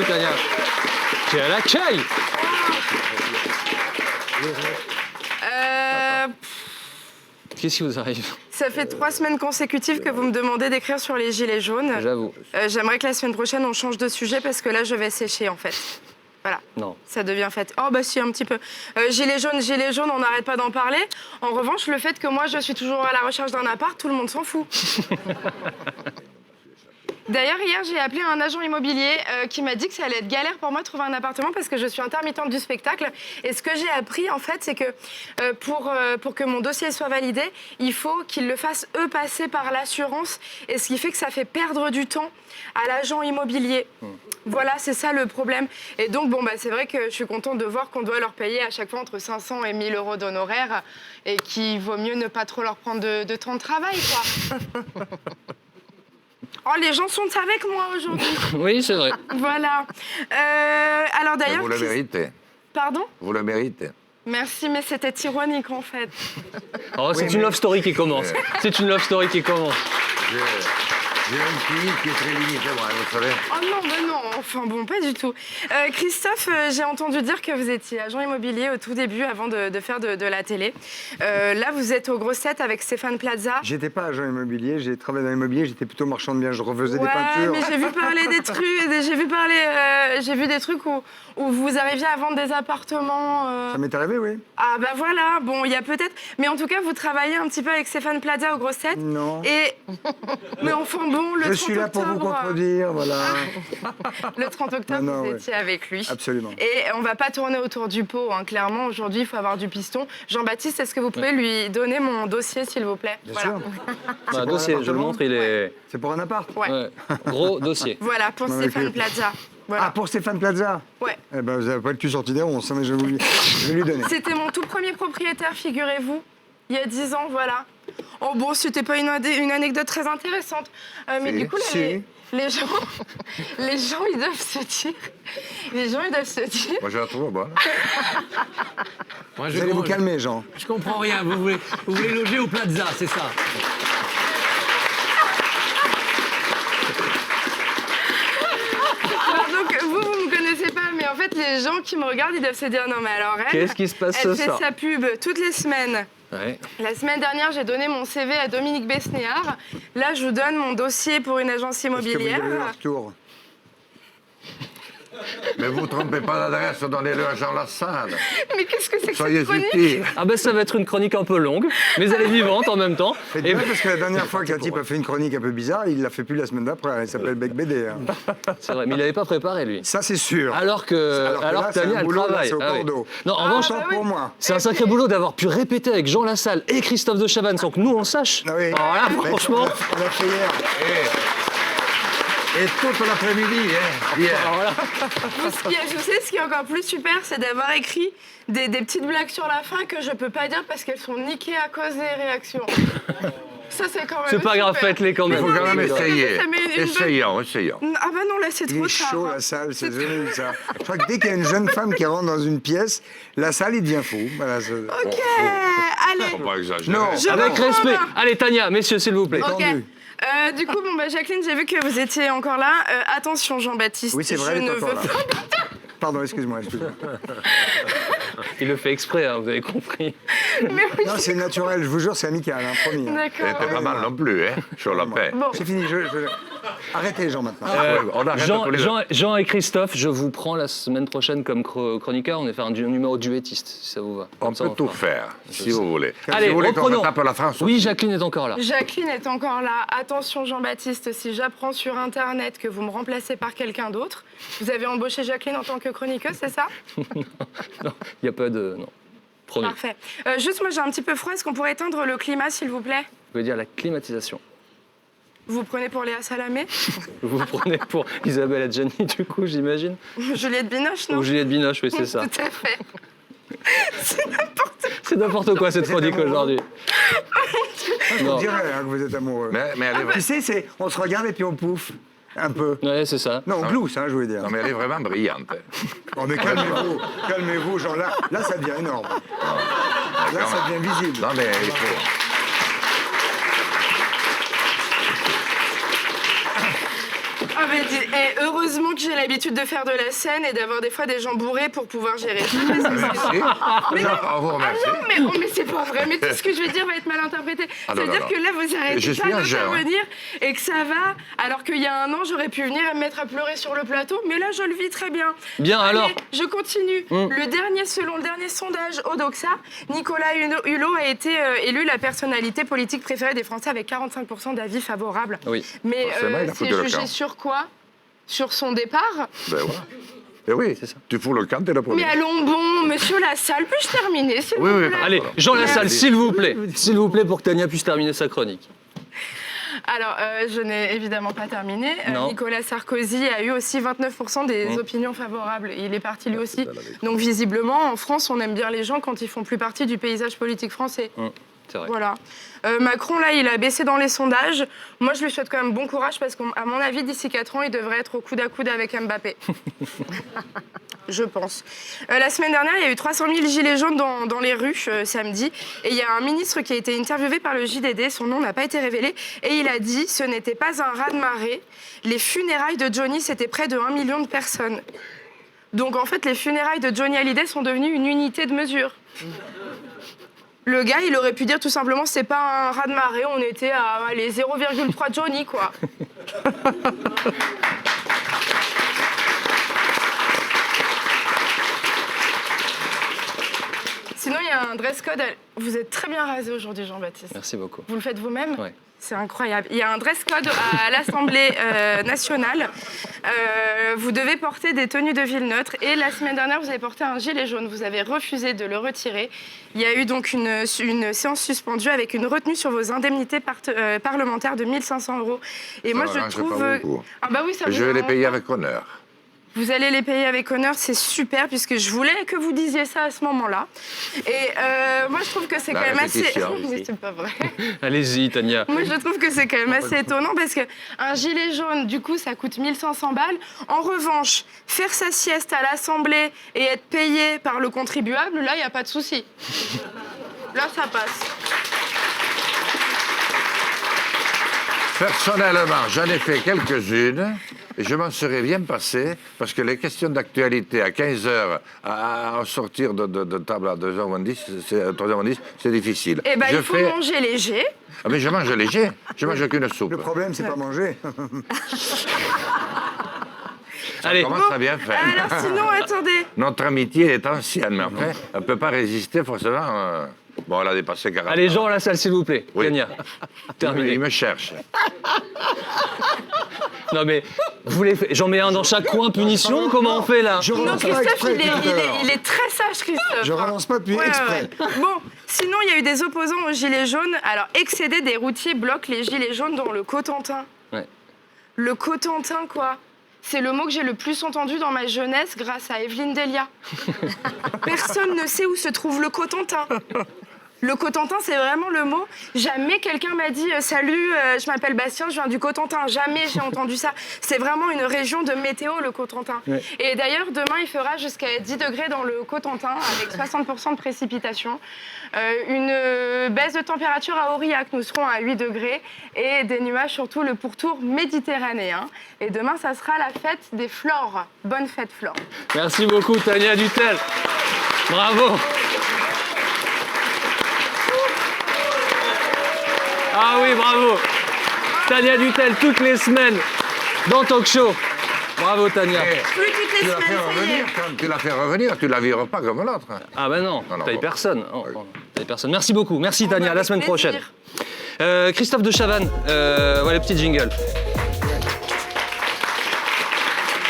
Salut Tania. Quel accueil. Qu'est-ce qui vous arrive? Ça fait 3 semaines consécutives que vous me demandez d'écrire sur les gilets jaunes. J'avoue. J'aimerais que la semaine prochaine, on change de sujet parce que là, je vais sécher, en fait. Voilà. Non. Ça devient fait. Oh, bah si, un petit peu. Gilets jaunes, on n'arrête pas d'en parler. En revanche, le fait que moi, je suis toujours à la recherche d'un appart, tout le monde s'en fout. D'ailleurs, hier, j'ai appelé un agent immobilier qui m'a dit que ça allait être galère pour moi de trouver un appartement parce que je suis intermittente du spectacle. Et ce que j'ai appris, en fait, c'est que pour que mon dossier soit validé, il faut qu'ils le fassent, eux, passer par l'assurance. Et ce qui fait que ça fait perdre du temps à l'agent immobilier. Voilà, c'est ça le problème. Et donc, bon, bah, c'est vrai que je suis contente de voir qu'on doit leur payer à chaque fois entre 500 et 1000 euros d'honoraires et qu'il vaut mieux ne pas trop leur prendre de temps de travail, quoi. Oh, les gens sont avec moi aujourd'hui. Oui, c'est vrai. Voilà. Alors d'ailleurs... Vous le méritez. Pardon? Vous le méritez. Merci, mais c'était ironique en fait. Oh, c'est une love story qui commence. C'est une love story qui commence. J'ai un QI qui est très limité, moi, vous savez. Oh non, ben non, enfin bon, pas du tout. Christophe, j'ai entendu dire que vous étiez agent immobilier au tout début avant de faire de la télé. Là, vous êtes aux grosses têtes avec Stéphane Plaza. J'étais pas agent immobilier, j'ai travaillé dans l'immobilier, j'étais plutôt marchand de biens, je refaisais des Ouais, peintures. mais j'ai vu parler des trucs, j'ai vu des trucs où vous arriviez à vendre des appartements. Ça m'est arrivé, oui. Ah bah voilà, bon, il y a peut-être... Mais en tout cas, vous travaillez un petit peu avec Stéphane Plaza aux grosses têtes. Non. Et... Mais enfin bon, le 30 octobre... Je suis là pour vous contredire, voilà. Le 30 octobre, Non, vous ouais. étiez avec lui. Absolument. Et on va pas tourner autour du pot, hein. Clairement, aujourd'hui, il faut avoir du piston. Jean-Baptiste, est-ce que vous pouvez lui donner mon dossier, s'il vous plaît? Bien Voilà. sûr. Un dossier, je le montre, il est... C'est pour un appart. Ouais. Ouais. Gros dossier. Voilà, pour Non, mais Stéphane puis- Plaza. Voilà. Ah, pour Stéphane Plaza. Ouais. Eh ben, vous n'avez pas le cul sorti des ronces, hein, mais je vais lui donner. C'était mon tout premier propriétaire, figurez-vous, il y a 10 ans, voilà. Oh bon, c'était pas une anecdote très intéressante. Mais Si. du coup, là, Si. les gens, ils doivent se dire... Les gens, ils doivent se dire... Moi, je la trouve bonne. Moi, Vous allez vous calmer, Jean. Je comprends rien. Vous voulez loger au Plaza, c'est ça? Donc, vous me connaissez pas, mais en fait, les gens qui me regardent, ils doivent se dire, non, mais alors elle... Qu'est-ce qui se passe ce Elle fait soir? sa pub toutes les semaines. Ouais. La semaine dernière, j'ai donné mon CV à Dominique Besnéard. Là, je vous donne mon dossier pour une agence Est-ce que vous immobilière. avez leur tour? Mais vous ne trompez pas d'adresse, donnez-le à Jean Lassalle. Mais qu'est-ce que c'est que Soyez cette chronique? utiles. Ah ben ça va être une chronique un peu longue, mais elle est vivante en même temps. Faites Et bien, parce que la dernière fois qu'un type a fait une chronique un peu bizarre, il l'a fait plus la semaine d'après. Il s'appelle Bec BD. hein. c'est vrai, mais il n'avait pas préparé lui. Ça, c'est sûr. Alors que là, c'est Tania, un elle boulot, là, travaille. c'est au Ah oui. cordeau. Non, en revanche, Autant pour moi. c'est un sacré boulot d'avoir pu répéter avec Jean Lassalle et Christophe de Chavannes sans que nous on sache. Ah oui. Alors là, Mais franchement. on l'a fait hier. Et toute l'après-midi, hein, hier. Alors là, Je sais, ce qui est encore plus super, c'est d'avoir écrit des petites blagues sur la fin que je peux pas dire parce qu'elles sont niquées à cause des réactions. Ça, c'est quand même c'est pas grave, super. faites-les quand Il même. faut quand même mais- essayer. ça met une bonne- Essayons. Ah bah non, là, c'est Il trop est chaud, tard. la salle, c'est jamais vu ça. Je crois que dès qu'il y a une jeune femme qui rentre dans une pièce, la salle, il devient fou. Voilà, Ok, allez. Faut pas exagérer. Non. Je Avec reprends respect. là. Allez Tania, messieurs s'il vous plaît. Ok. Détendu. Du coup, bon, bah, Jacqueline, j'ai vu que vous étiez encore là. Attention, Jean-Baptiste. Oui, c'est vrai, je elle est ne encore veux là. pas. Pardon, excuse-moi. Il le fait exprès, hein, vous avez compris. Mais oui, Non, c'est naturel, je vous jure, c'est amical, hein, promis. hein. d'accord. C'était pas mal non plus, hein, sur la paix. Bon. C'est fini, arrêtez, Jean, maintenant. Ouais, on arrête Jean, tous les deux. Jean et Christophe, je vous prends la semaine prochaine comme chroniqueur. On va faire un numéro duettiste, si ça vous va. On Comme ça, peut tout fera. faire, si vous voulez. Allez, si vous voulez qu'on reprenons. tape la France. Oui, Jacqueline est encore là. Jacqueline est encore là. Attention, Jean-Baptiste, si j'apprends sur Internet que vous me remplacez par quelqu'un d'autre, vous avez embauché Jacqueline en tant que chroniqueuse, c'est ça? Non, il n'y a pas de... Non, promis. Parfait. Juste, moi, j'ai un petit peu froid. Est-ce qu'on pourrait éteindre le climat, s'il vous plaît? Vous pouvez dire la climatisation. Vous vous prenez pour Léa Salamé? Vous vous prenez pour Isabelle Adjani, du coup, j'imagine. Juliette Binoche, non? Ou Juliette Binoche, oui, c'est ça. Tout à fait. C'est n'importe quoi cette chronique amoureux aujourd'hui. Je Non. vous dirais hein, que vous êtes amoureux. Mais elle est Tu sais, on se regarde et puis on pouffe. Un peu. Ouais, c'est ça. Non, on glousse, hein, je voulais dire. Non, mais elle est vraiment brillante. Oh, mais calmez-vous, Jean, là, ça devient énorme. Là, ça devient visible. Non, mais il faut... Ah, mais et heureusement que j'ai l'habitude de faire de la scène et d'avoir des fois des gens bourrés pour pouvoir gérer. Merci. On vous remercie. Non, mais c'est pas vrai. Mais tout ce que je vais dire va être mal interprété. Ah, non, C'est-à-dire non, que là, vous Je arrêtez suis pas un jeune, d'intervenir et que ça va. Alors qu'il y a un an, j'aurais pu venir et me mettre à pleurer sur le plateau. Mais là, je le vis très bien. Bien, Allez, alors. je continue. Selon le dernier sondage Odoxa, Nicolas Hulot a été élu la personnalité politique préférée des Français avec 45% d'avis favorables. Oui. Mais Forcément, il a c'est foutu le jugé camp. sur quoi? Sur son départ? Ben ouais. Eh oui, C'est ça. tu fous le camp, t'es le premier. Mais allons bon, monsieur Lassalle, puis-je terminer, s'il Oui, vous oui, plaît? Allez, Jean Lassalle, Merci. s'il vous plaît. S'il vous plaît, pour que Tania puisse terminer sa chronique. Alors, je n'ai évidemment pas terminé. Non. Nicolas Sarkozy a eu aussi 29% des opinions favorables. Il est parti lui aussi. Donc, visiblement, en France, on aime bien les gens quand ils font plus partie du paysage politique français. C'est vrai. Voilà. Macron, là, il a baissé dans les sondages. Moi, je lui souhaite quand même bon courage parce qu'à mon avis, d'ici 4 ans, il devrait être au coude à coude avec Mbappé. Je pense. La semaine dernière, il y a eu 300 000 gilets jaunes dans les rues samedi. Et il y a un ministre qui a été interviewé par le JDD. Son nom n'a pas été révélé. Et il a dit « Ce n'était pas un raz-de-marée. Les funérailles de Johnny, c'était près de 1 million de personnes. » Donc, en fait, les funérailles de Johnny Hallyday sont devenues une unité de mesure. Le gars, il aurait pu dire tout simplement, c'est pas un raz-de-marée, on était à allez, 0,3 Johnny, quoi. Sinon, il y a un dress code. Vous êtes très bien rasé aujourd'hui, Jean-Baptiste. Merci beaucoup. Vous le faites vous-même? Ouais. C'est incroyable. Il y a un dress code à l'Assemblée nationale. Vous devez porter des tenues de ville neutre. Et la semaine dernière, vous avez porté un gilet jaune. Vous avez refusé de le retirer. Il y a eu donc une séance suspendue avec une retenue sur vos indemnités parlementaires de 1 500 €. Et moi, Ça je m'arrange trouve... pas beaucoup. Ah bah oui, ça vous Je vais les arrange payer pas. avec honneur. Vous allez les payer avec honneur, c'est super, puisque je voulais que vous disiez ça à ce moment-là. Et moi, je trouve que c'est La quand même assez... répétition, Mais ici. c'est pas vrai. Allez-y, Tania. Moi, je trouve que c'est quand même assez étonnant, parce qu'un gilet jaune, du coup, ça coûte 1 500 balles. En revanche, faire sa sieste à l'Assemblée et être payé par le contribuable, là, il n'y a pas de souci. Là, ça passe. Personnellement, j'en ai fait quelques-unes et je m'en serais bien passé parce que les questions d'actualité à 15h, à en sortir de table à 2h10, 3h10, c'est difficile. Eh bien, Je il faut fais- manger léger. Ah, mais je mange léger, je mange qu'une soupe. Le problème, c'est pas manger. Allez, Comment ça bien faire Alors, sinon, attendez. Notre amitié est ancienne, mais après, elle ne peut pas résister forcément. Bon, elle a dépassé 40 allez, ans. Jean Lassalle, s'il vous plaît. Oui. Tania. Terminé. Il me cherche. Non mais, vous voulez... j'en mets un dans chaque coin, punition? Comment on fait là? Je Non, relance pas Christophe, exprès il est, depuis tout à l'heure. il est très sage, Christophe. Je relance pas depuis exprès. Bon, sinon, il y a eu des opposants aux gilets jaunes. Alors, excédé des routiers bloquent les gilets jaunes dans le Cotentin. Ouais. Le Cotentin, quoi. C'est le mot que j'ai le plus entendu dans ma jeunesse grâce à Evelyne Delia. Personne ne sait où se trouve le Cotentin. Le Cotentin, c'est vraiment le mot. Jamais quelqu'un m'a dit « Salut, je m'appelle Bastien, je viens du Cotentin ». Jamais j'ai entendu ça. C'est vraiment une région de météo, le Cotentin. Ouais. Et d'ailleurs, demain, il fera jusqu'à 10 degrés dans le Cotentin, avec 60% de précipitations. Une baisse de température à Aurillac, nous serons à 8 degrés. Et des nuages sur tout le pourtour méditerranéen. Et demain, ça sera la fête des flores. Bonne fête, Flore. Merci beaucoup, Tania Dutel. Bravo. Ah oui, bravo. Tania Dutel, toutes les semaines, dans Talk Show. Bravo, Tania. Plus toutes les Tu l'as fait semaines, ça y est. revenir, quand tu l'as fait revenir, tu la vires pas comme l'autre. Ah ben non, Non, taille bon. personne. Oh, Oui. oh, taille personne. Merci beaucoup. Merci, Tania. À la Avec semaine plaisir. prochaine. Christophe de Chavannes, voilà, petit jingle.